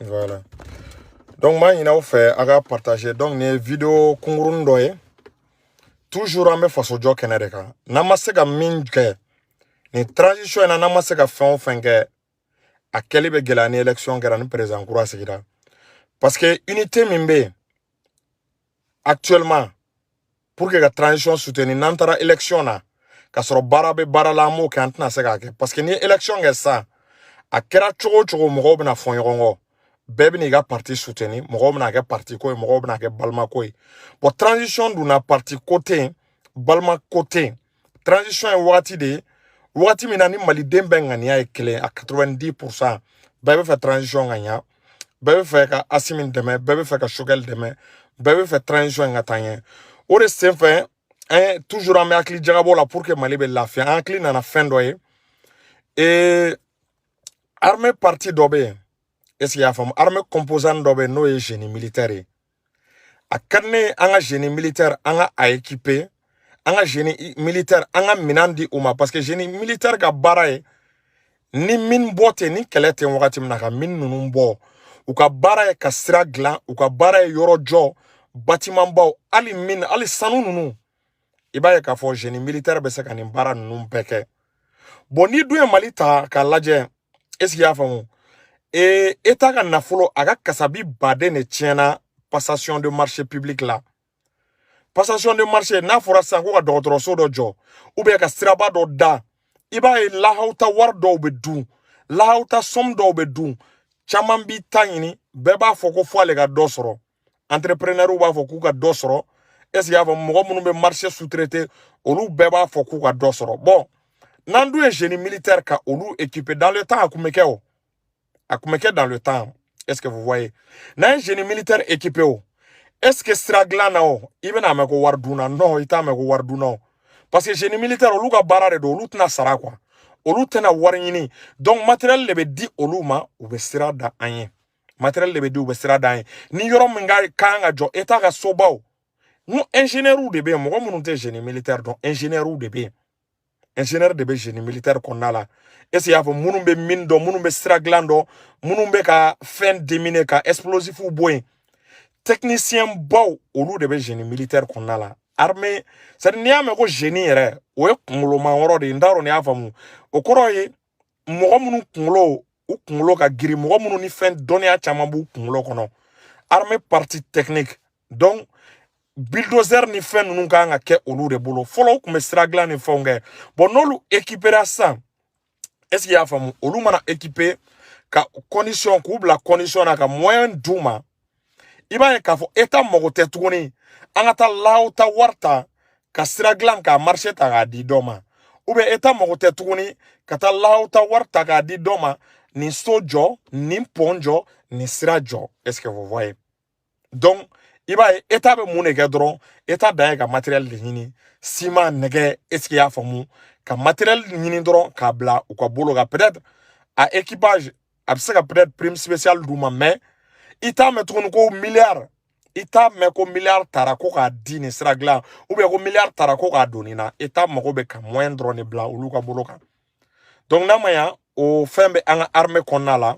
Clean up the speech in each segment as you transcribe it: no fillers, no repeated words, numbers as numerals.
Voilà. Donc, moi, il a fait à partager. Donc, les vidéos kungrun toujours en me façon de Canada. Namasega minke. Ni transition na namasega fin à quelle be gelani élection garanti président coura seguira. Parce que unité mimbe actuellement pour que la transition soutenir n'entara élection na kasoro barabe baralamo kantna sega ke parce que ni élection est ça a kera chogo mo bna fon yongo bebe ni ga parti soutenir mo bna ga parti ko mo bna ga balma ko pour transition duna parti côté balma côté transition est wati minani mali dembe ngani ya ekle a 90% bebe fait transition nganya bebe fait ka asimin deme bebe fait ka shugel deme bebe fait transition ngatanye o de sen fait toujours en akli jagabo la pour que mali be lafia akli na na fin doye et armée parti dobe est-ce qu'il y a femme armée composant dobe no e génie militaire a kanne anga génie militaire anga a équipé anga génie militaire anga minandi uma parce que génie militaire ga baraye ni min bote ni kelete wakati mnaka min nunun bo u ka baraye ka sira glan u ka baraye yoro jo bâtiment baw ali min ali sanu nunu ibaye ka fo génie militaire be se ka ni bara nunun beke bon ni duye malita ka laje est-ce qu'il y a famu et état ka nafolo aga kasabi bade ne tiena passation de marché public là passation de marché na fora sanko ka docteur do jo ou be ka siraba do da ibaye lahauta war do be du lahauta som do be du chaman bi tanyini beba foko fo ale ga dosoro entrepreneur ou ba foko ka dosoro est-ce qu'il y a mo munu be marché sous-traité olu beba foko ka dosoro bon nandu un génie militaire ka olu équipé dans le temps akumeke dans le temps est-ce que vous voyez na un génie militaire équipé est-ce que straglana ibena me ko warduna non ita me ko warduna parce que génie militaire olu ka barare do olu tna sara quoi olu tena warnyini donc matériel lebe di olu ma ou be sira da anye matériel lebe di ou be sira da anye ni yoro menga kanga jo eta ka sobaw no ingénieur ou de be mo munu te génie militaire donc ingénieur ou de be ingénieur de be génie militaire konala est-ce qu'il y a munu be mindo munu be straglando munu be ka fin déminer ka explosif ou boy technicien baw olu de be génie militaire konala armée c'est niya me ko génie re o e kunglo ma woro de ndaro ni afamu okoro ye mo munu kunglo u kunglo ka giri mo munu ni fin donner a chamambu kunglo kono armée partie technique donc bulldozer ni fin nunu ka nga ke olu de bolo folo ku me stragla ni fonge bon nolu équipera ça est-ce qu'il y a famu olu mana équipé ka condition ku bla condition na ka moyen duma iba ka fo eta mogote tuguni angata lauta warta ka straglan ka marché ta ga di doma ube eta mogote tuguni kata lauta warta ka di doma ni sojo ni ponjo ni sirajo est-ce que vous voyez donc iba eta be muneke dron eta daye ka matériel de hini ciment nege est-ce qu'il y a famu ka matériel hini dron ka bla ou ka bolo ka peut-être à équipage absaka peut-être prime spéciale duma mais ita me tunu ko milliard ita me ko milliard tarako ka dini sragla ou be ko milliard tarako ka donina ita mako be ka moindre ne bla ou ka bolo ka donc na maya o fembe anga armée konala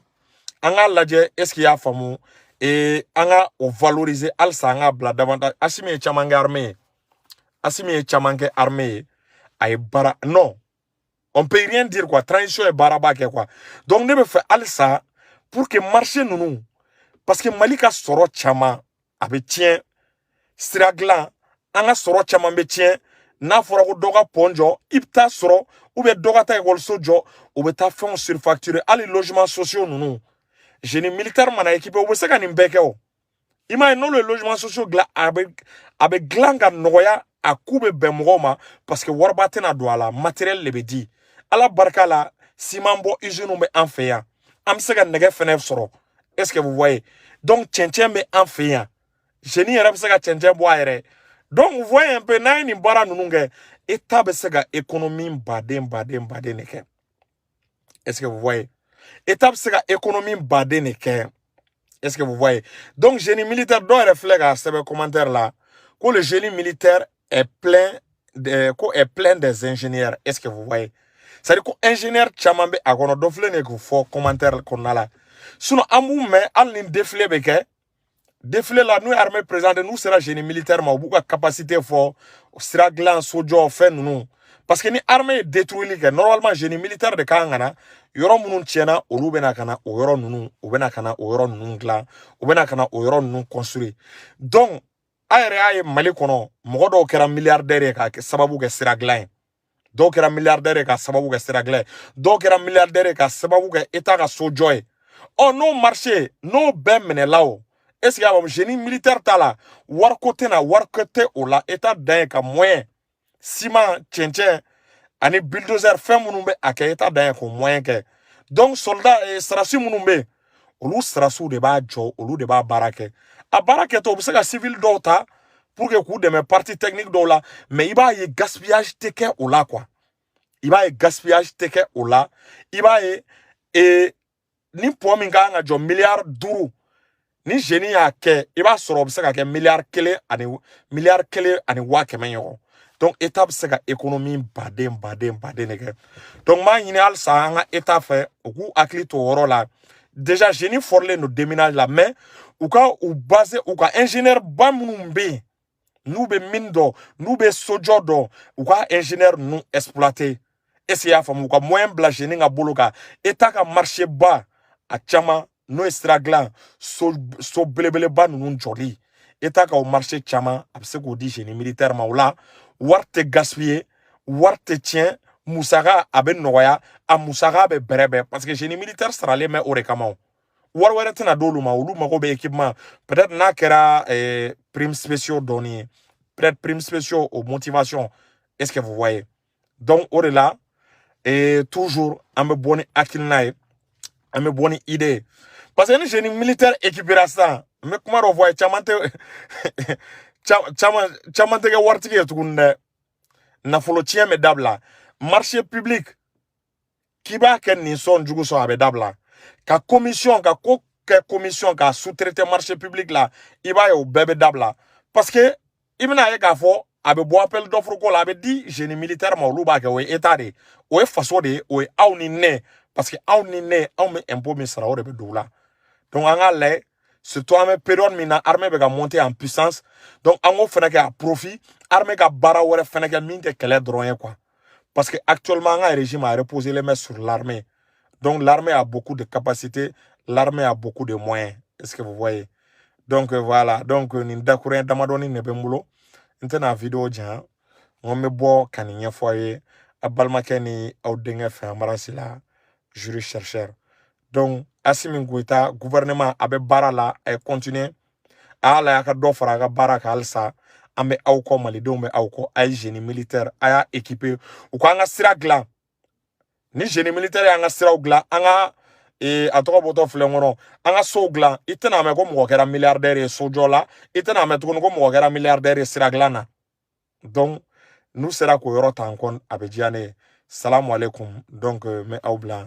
anga laje est-ce qu'il y a famu et anga o valoriser alsa anga bla davantage asimi chamange armée ay bara non on peut rien dire quoi transition est baraba quoi donc ne me fait alsa pour que marché nous parce que malika soro chama abe tien straglan anga soro chama be tien na fora ko doga ponjo ipta soro ou be doga ta école sojo ou be ta fond surfacturé ali logements sociaux nous génie militaire mana équipe ou be seka ni mbeke ima no le logements sociaux gla abe glanga noya akube bemroma parce que warbate na douala matériel lebedi ala barka la simambo usine be enfeya am seka nege fenef soro est-ce que vous voyez donc tchéntchén me enfeya génie arabe seka tchéntchén boire donc vous voyez un peu naini bara nununge état be seka économie baden neke est-ce que vous voyez état be seka économie baden neke est-ce que vous voyez donc génie militaire doit réfléchir à ce commentaire là que le génie militaire est plein des ingénieurs est-ce que vous voyez c'est-à-dire que ingénieur chamambe agono dofle ne ko fo commentaire qu'on a là sinon amu mais al ni défilé beke défilé là nous armée présente nous sera génie militaire ma bu ka capacité fort sera glan sojo fait nous parce que ni armée détruit que normalement génie militaire de kangana yoro munun tiena olu bena kana o yoro nunu o bena kana o yoro nunu glan o bena kana o yoro nunu construit donc ayre ay mali kono mogo do kera milliardaire ka sababu ke sira glan do kera milliardaire ka sababu ke sira glan do kera milliardaire ka sababu ke état ka sojo oh non marché non ben menelao est-ce qu'il y a un génie militaire tala war côté na war côté ou la état d'un ka moyen ciment tchéntché ani bulldozer fait munumbe ake état d'un ko moyen que donc soldat et strasu munumbe olu strasu de ba jo olu de ba barake a barake to bisa ka civil dota pour que coup de mes parties techniques do la mais il va y gaspillage teke ou la quoi il va y gaspillage teke ou la il va y et ni po minga nga jo milliard duru ni génie ya ke iba soro bisa ka ke milliard kele ani wa ke menyo donc étape se ka économie baden ne ke donc ma yini al sa nga état fait ou akli to woro la déjà génie forlé no déminage la mais ou ka ou basé ou ka ingénieur bamumbe nous be mindo nous be sojo do ou ka ingénieur nous exploiter essayer à faire ou ka moyen bla génie nga boloka état ka marché bas a chama no estraglan so belebele ba nunu joli eta ka o marché chama abse ko di génie militaire maula warte gaspiller warte tien musaka abe noya a musaka be berebe parce que génie militaire sera les mais orekama war wara tana dolu ma ulu mako be équipement peut-être na kera prime spéciaux donné peut-être prime spéciaux aux motivation est-ce que vous voyez donc au là et toujours am bonne akilnae am bonne idée. Parce que j'ai une militaire équipée à ça. Mais comment on voit chamante ke wartike tukunde na folo tien me dabla marché public qui va ken ni son jugu so abe dabla ka commission ka sous-traiter marché public là il va yo bébé dabla parce que ibna ye ka fo abe bo appel d'offre ko la abe di génie militaire ma lu ba ke we état de o façon de o aw ni ne parce que aw ni ne aw me impôt mi sara o de be doula. Donc, on a l'air, surtout à période mina armée va monter en puissance. Donc, on fait un profit, armée va barra ou fait un mine de quel droit quoi. Parce que actuellement, un régime a reposé les mains sur l'armée. Donc, l'armée a beaucoup de capacités, l'armée a beaucoup de moyens. Est-ce que vous voyez? Donc, voilà. Donc, nous avons damadoni nebembulo. Nous avons vidéo déjà. On me boit quand il y a foyer. Abalmakeni au dengue fait un marasila, jury chercheur. Donc, Assimi Goïta, gouvernement abe bara la et continuer à la yaka do faraga bara ka alsa ambe auko malido me auko ay génie militaire aya équipé ou ko anga sira gla ni génie militaire anga sira gla anga atoko boto flengono anga so gla itena me ko mo kera milliardaire sojo la itena me to ko mo kera milliardaire sira gla na donc nous sera ko yoro tankon abe diane salam alaikum donc me aubla